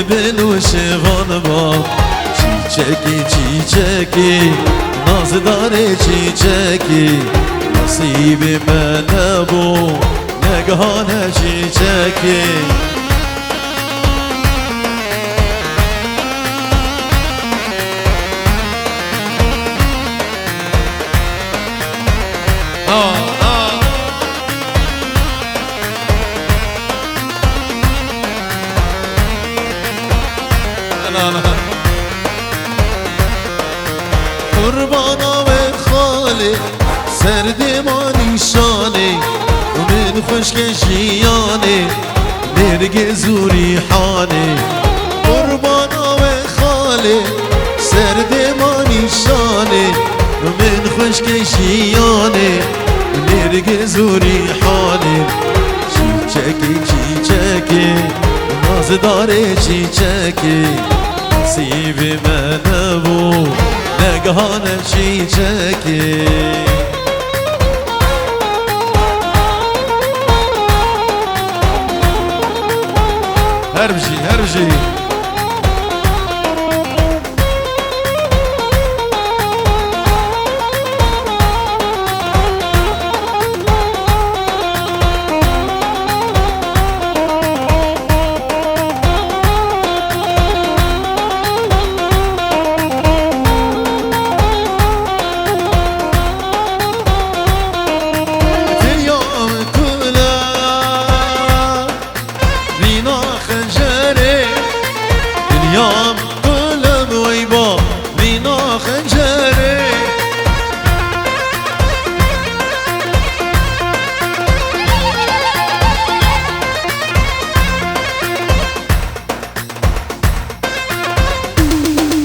بل و شوان با چیچکی چیچکی نازدار چیچکی نصیب من نبو نگهان چیچکی قربانا و خاله سرد ما نیشانه من خوشکشیانه مرگ زوری حانه قربانا و خاله سرد ما نیشانه من خوشکشیانه مرگ زوری حانه چیچکی چیچکی نازدار چیچکی نصیب من نبو نگهان چیچکی هربجي اليوم قلب ويبا بينا خنجري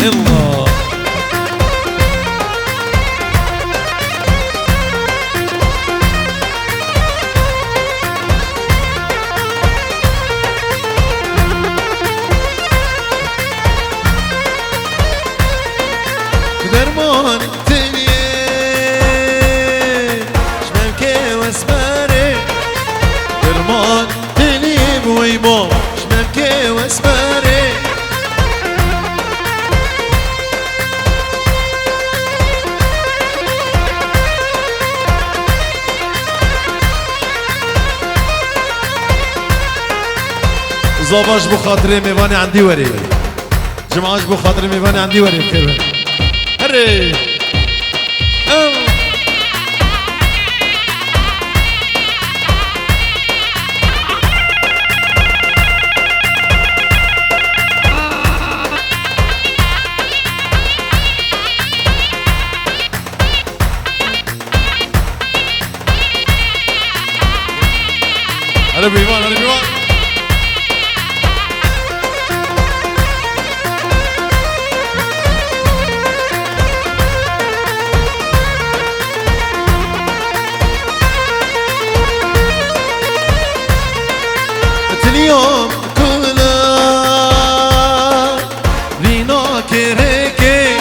الله درمان تنيه شممكي واسماري درمان تنيه بويبو شممكي واسماري زاباش بخاطري ميواني عندي وري جمعاش بخاطري ميواني عندي وري بخير هري هلا بيوان هلا بيوان اليوم كله بينا كريكي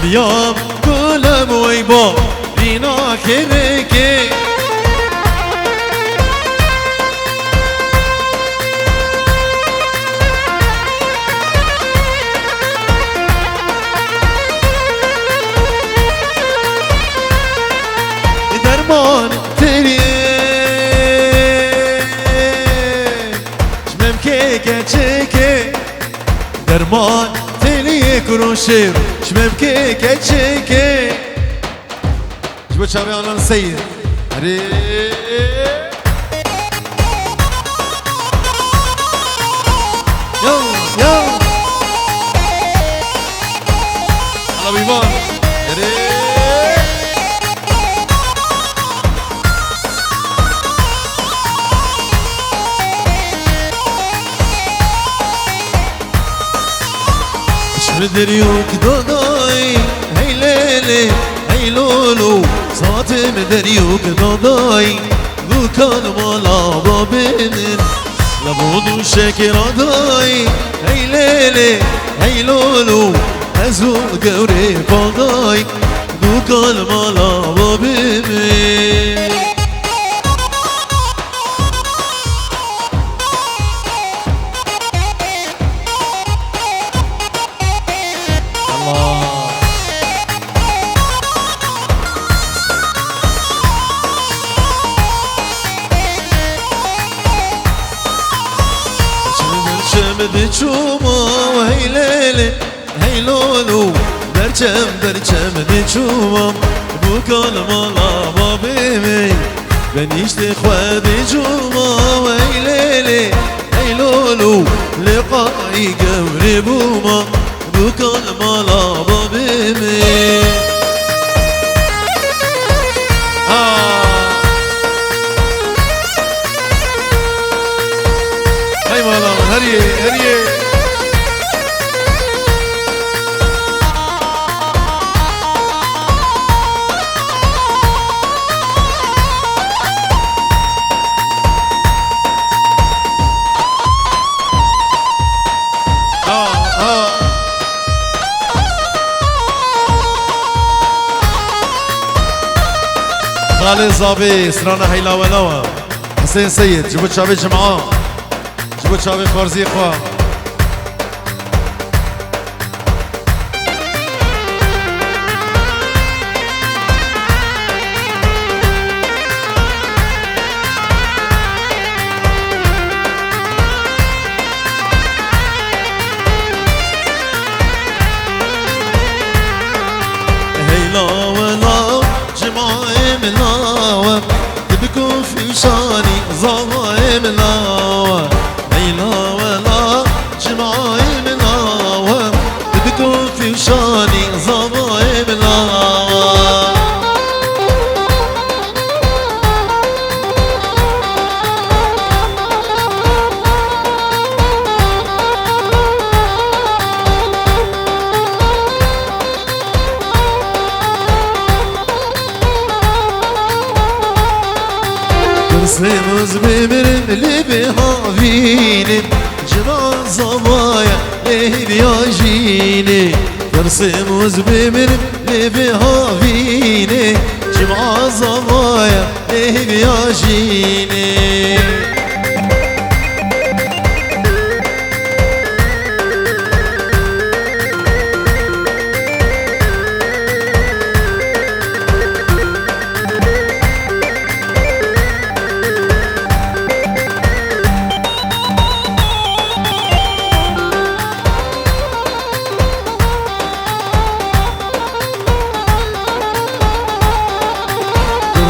اليوم كله بويبو بينا كريكي درمان تري كيكي درمان تلي كروشير شمم كيكي كيكي جبت شابي انا السيد هري يو يو على بيبان هري مدريوك دوداي هي ليلي هي لولو صوت مدريوك دوداي ذو كان مالا بابنن لبودو شكرا داي هي ليلي هي لولو ازو قوري باداي ذو كان مالا بابنن بچوما وهي ليلي هي لولو برچم بچوما بوكال مالا بابيمي بنيشتي خوادي جوما وهي ليلي هي لولو لقائي قبري بوما بوكال مالا بابيمي هاي مالا هريه خالد زابي سرانا هيلا ولوا حسين سيد جبت شابي جمعان جبت شابي فارزي خوا هيلا ولا جمعان ملاوة تبكوا في شاني ظاهر ملاوة ليلى ولا جمعان ملاوة تبكوا في شاني ظاهر ملاوة سيموز بمرم اللي بها فيني جمع الزوايا ليه بياجيني سيموز بمرم اللي بها فيني جمع الزوايا ليه بياجيني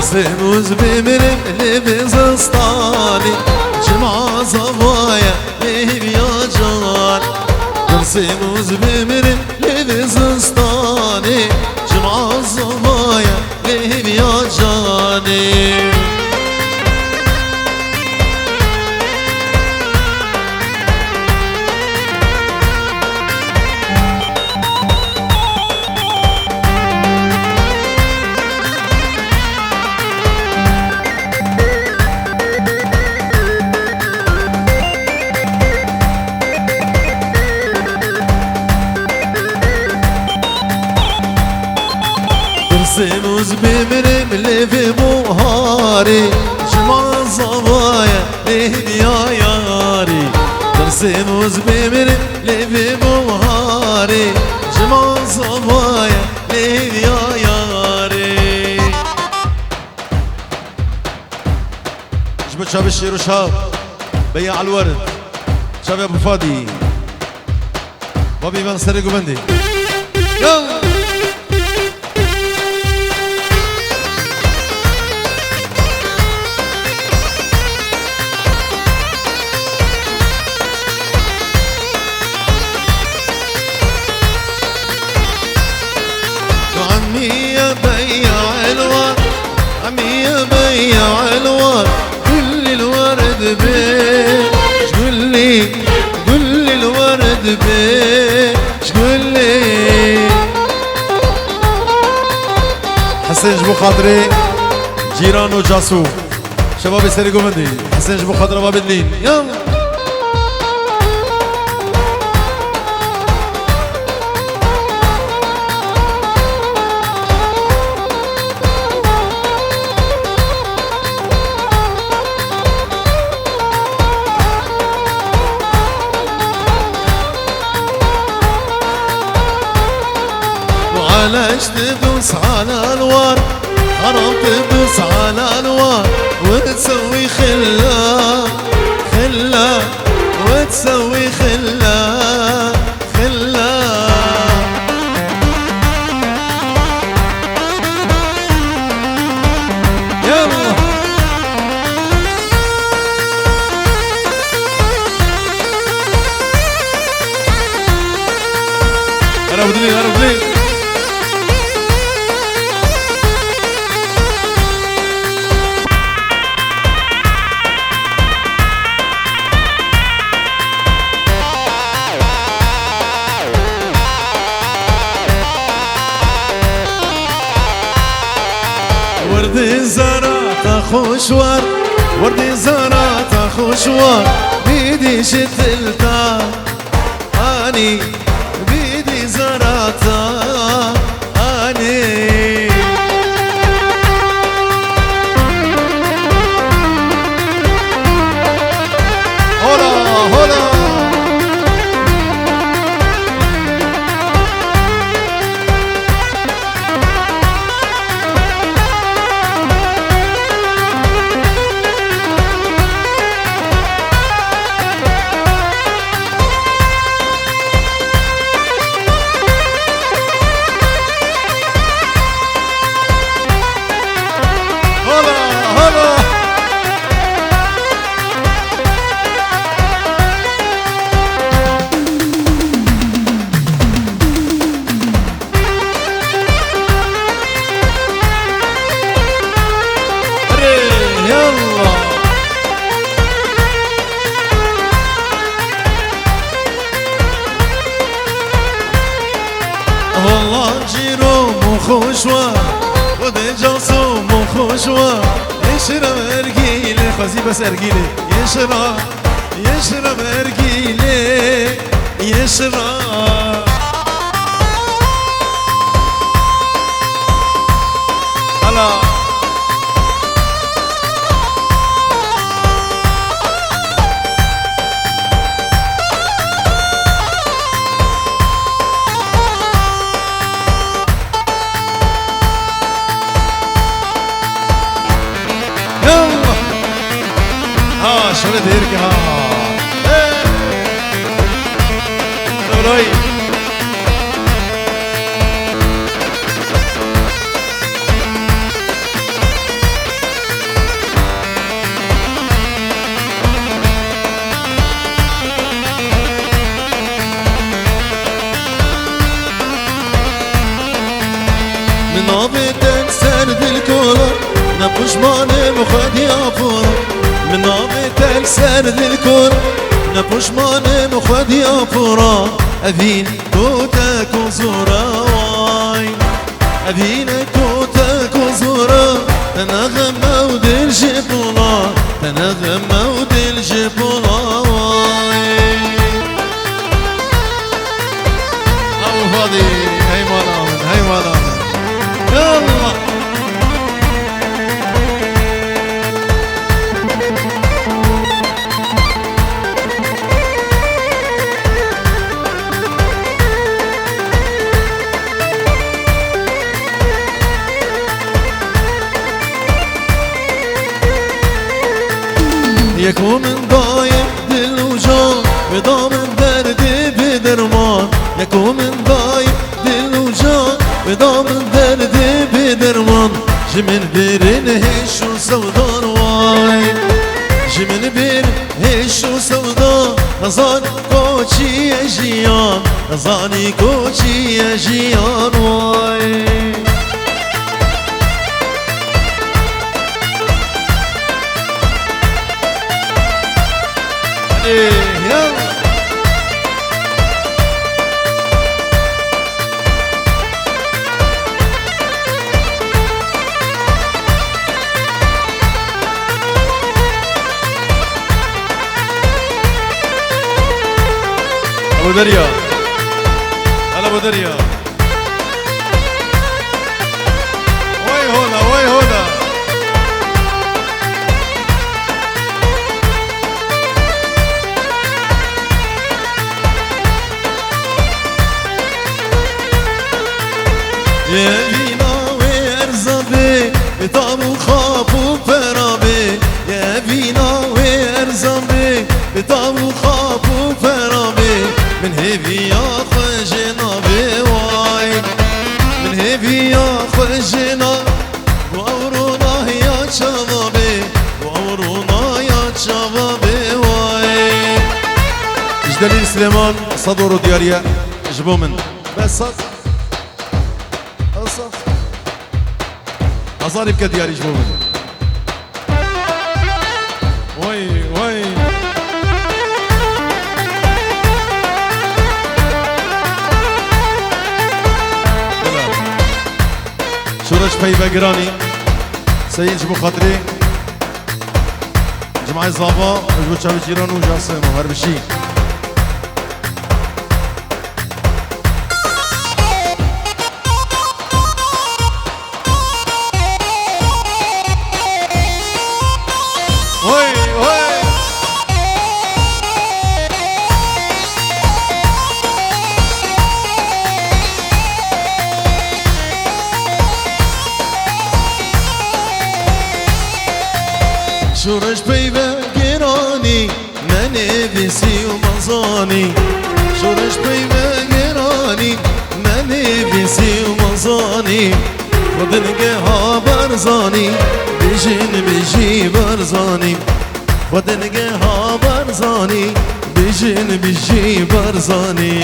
سيموز بمرم اللي بزستاني جمع زوايا ليه بيا جان سيموز بمرم اللي بزستاني جمع زوايا ليه بيا جاني سيموز بمرم اللي في بوهاري جمع الزوايا ليه يا ياري سيموز بمرم اللي في بوهاري جمع الزوايا ليه يا ياري جبت شاب الشير وشاب بيع الورد شاب ابو فادي بابي بن سرق وبندي يلا عمي بيع الورد كل الورد بيه قل لي الورد بيه شقول لي حسين جبو خاطري جيران وجاسو شباب يسرقوا مندي حسين جبو خاطري باب الدين يلا علاش تدوس على الورد حرام تدوس على الورد وتسوي خلا وتسوي خلا دليل أرب دليل وردي زرعت خوشوار وردي زرعت خوشوار بيدي شتلتا اني بيدي زرعت اني هولا هولا والله جيرو مخوشوا ودي جاسو مخوشوا يشرب ارجيلي خزي بس ارجيلي يشرب ارجيلي يشرب هلا شغل ديرك ها روي من عبدك سرد الكورة نبوش ماني مخدي عفورة من عبدك سرد الكورة نبوش ماني مخدي عفورة أبين كوتك وزورة واي أبين كوتك وزورة تنغم ود الجبولة تنغم ود الجبولة واي أبو فاضي هاي مالا هاي مالا يلا يكون من ضايق دل وجان بضامن دردي بدرمان يكون من ضايق دل وجان بضامن دردي بدرمان جمن بيرن هش وسودان واي جمن بيرن هش وسودان نزان كوشي يا جيان نزاني كوشي يا جيان واي يلا أبو دريا هلا أبو دريا وي هولا وي هولا يا فينا ويرزبي بطعم خاف وفرابي يا فينا ويرزبي بطعم خاف وفرابي من هيفي يا خجنابي واي من هيفي يا خجنابي وأورونا يا شبابي وأورونا يا شبابي واي جدلي سليمان صدور دياريا جبو من بس أصف أصاري بك دياري جبوبي وي وي شورش بيبا جراني سيد جبو خاطري جماعة الزابا جبو تشابي جيران وجاسم وهربشي شورش بيبا جيراني ما نفسي ومظاني شورش بيبا جيراني ما نفسي ومظاني خدنقها برزاني بجن بجي برزاني خدنقها برزاني بجن بجي برزاني